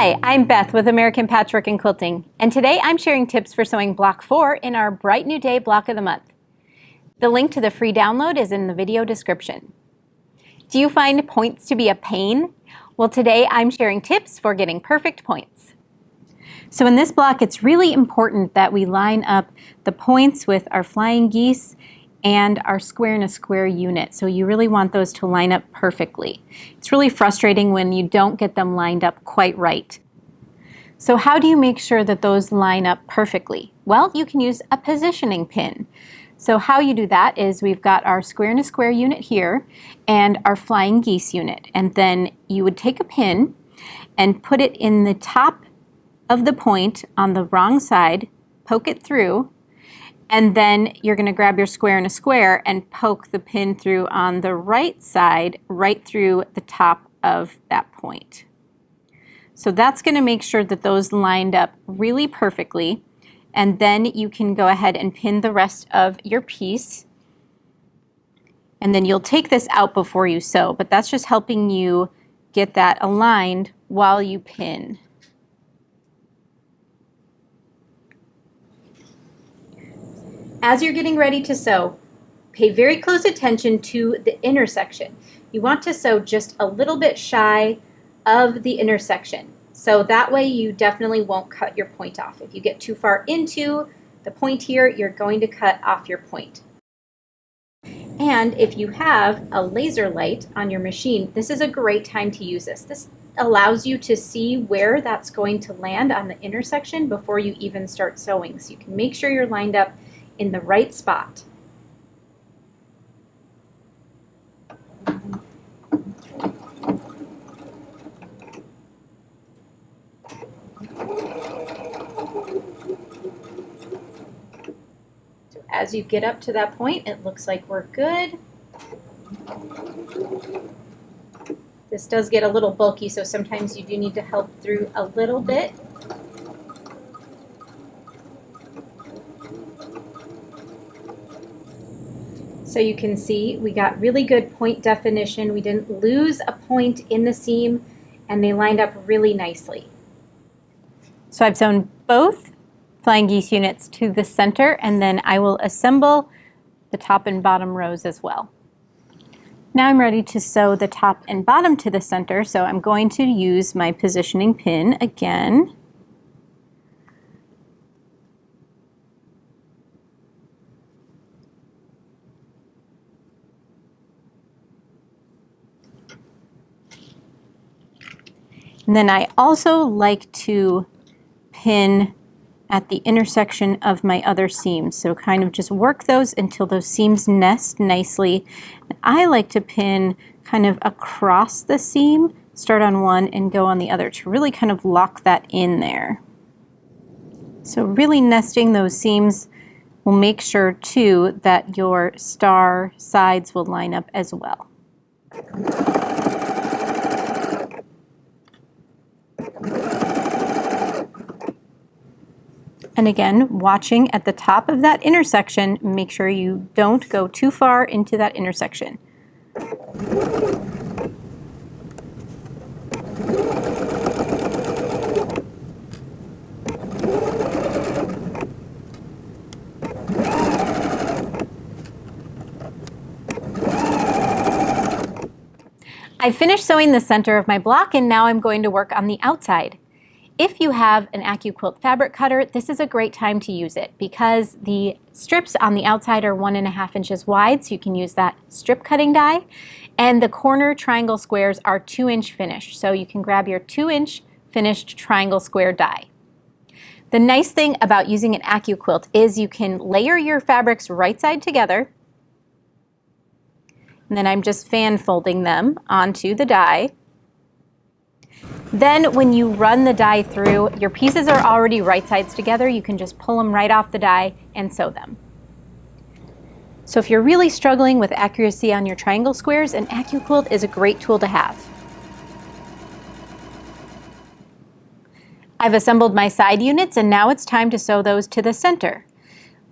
Hi, I'm Beth with American Patchwork and Quilting, and today I'm sharing tips for sewing block 4 in our Bright New Day block of the month. The link to the free download is in the video description. Do you find points to be a pain? Well, today I'm sharing tips for getting perfect points. So in this block, it's really important that we line up the points with our flying geese and our square in a square unit. So you really want those to line up perfectly. It's really frustrating when you don't get them lined up quite right. So how do you make sure that those line up perfectly? Well, you can use a positioning pin. So how you do that is we've got our square in a square unit here and our flying geese unit. And then you would take a pin and put it in the top of the point on the wrong side, poke it through, and then you're going to grab your square in a square and poke the pin through on the right side, right through the top of that point. So that's going to make sure that those lined up really perfectly. And then you can go ahead and pin the rest of your piece. And then you'll take this out before you sew, but that's just helping you get that aligned while you pin. As you're getting ready to sew, pay very close attention to the intersection. You want to sew just a little bit shy of the intersection. So that way you definitely won't cut your point off. If you get too far into the point here, you're going to cut off your point. And if you have a laser light on your machine, this is a great time to use this. This allows you to see where that's going to land on the intersection before you even start sewing. So you can make sure you're lined up in the right spot. So as you get up to that point, it looks like we're good. This does get a little bulky, so sometimes you do need to help through a little bit. So you can see we got really good point definition. We didn't lose a point in the seam, and they lined up really nicely. So I've sewn both flying geese units to the center, and then I will assemble the top and bottom rows as well. Now I'm ready to sew the top and bottom to the center, so I'm going to use my positioning pin again. And then I also like to pin at the intersection of my other seams. So kind of just work those until those seams nest nicely. And I like to pin kind of across the seam, start on one and go on the other to really kind of lock that in there. So really nesting those seams will make sure too that your star sides will line up as well. And again, watching at the top of that intersection, make sure you don't go too far into that intersection. I finished sewing the center of my block, and now I'm going to work on the outside. If you have an AccuQuilt fabric cutter, this is a great time to use it because the strips on the outside are 1.5 inches wide, so you can use that strip cutting die. And the corner triangle squares are 2-inch finished, so you can grab your 2-inch finished triangle square die. The nice thing about using an AccuQuilt is you can layer your fabrics right side together, and then I'm just fan folding them onto the die. Then when you run the die through, your pieces are already right sides together. You can just pull them right off the die and sew them. So if you're really struggling with accuracy on your triangle squares, an AccuQuilt is a great tool to have. I've assembled my side units, and now it's time to sew those to the center.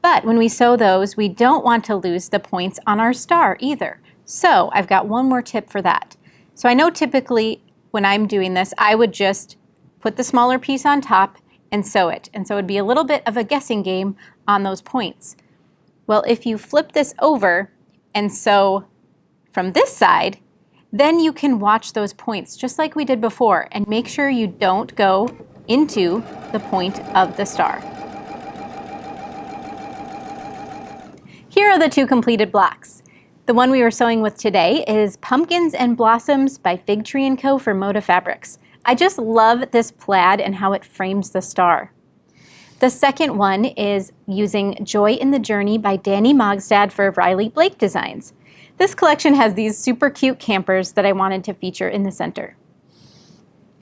But when we sew those, we don't want to lose the points on our star either. So I've got one more tip for that. So I know typically when I'm doing this, I would just put the smaller piece on top, and sew it. And so it'd be a little bit of a guessing game on those points. Well, if you flip this over and sew from this side, then you can watch those points just like we did before and make sure you don't go into the point of the star. Here are the two completed blocks. The one we were sewing with today is Pumpkins and Blossoms by Fig Tree & Co. for Moda Fabrics. I just love this plaid and how it frames the star. The second one is using Joy in the Journey by Danny Mogstad for Riley Blake Designs. This collection has these super cute campers that I wanted to feature in the center.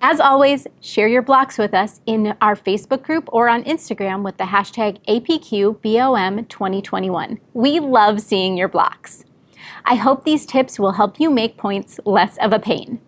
As always, share your blocks with us in our Facebook group or on Instagram with the hashtag APQBOM2021. We love seeing your blocks. I hope these tips will help you make points less of a pain.